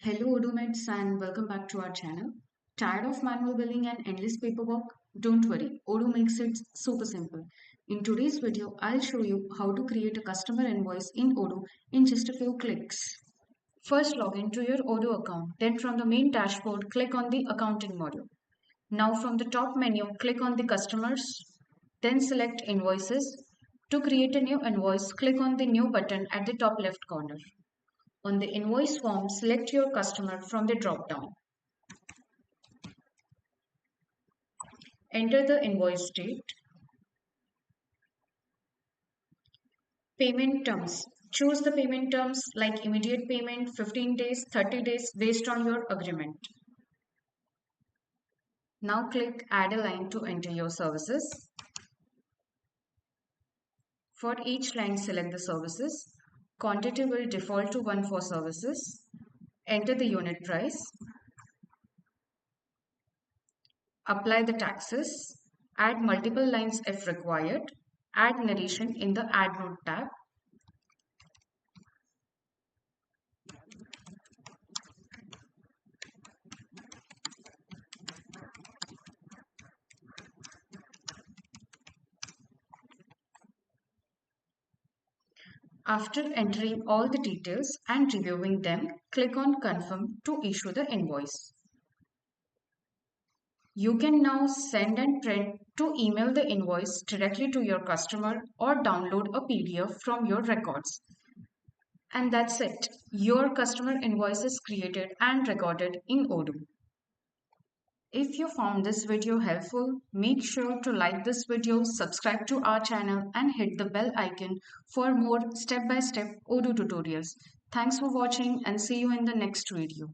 Hello Odomates and welcome back to our channel. Tired of manual billing and endless paperwork? Don't worry, Odoo makes it super simple. In today's video, I'll show you how to create a customer invoice in Odoo in just a few clicks. First, log into your Odoo account. Then from the main dashboard, click on the accounting module. Now from the top menu, click on the customers. Then select invoices. To create a new invoice, click on the new button at the top left corner. On the invoice form, select your customer from the drop-down. Enter the invoice date. Payment terms. Choose the payment terms like immediate payment, 15 days, 30 days based on your agreement. Now click Add a line to enter your services. For each line, select the services. Quantity will default to 1 for services. Enter the unit price. Apply the taxes. Add multiple lines if required. Add narration in the Add Note tab. After entering all the details and reviewing them, click on Confirm to issue the invoice. You can now send and print to email the invoice directly to your customer or download a PDF from your records. And that's it. Your customer invoice is created and recorded in Odoo. If you found this video helpful, make sure to like this video, subscribe to our channel and hit the bell icon for more step-by-step Odoo tutorials. Thanks for watching and see you in the next video.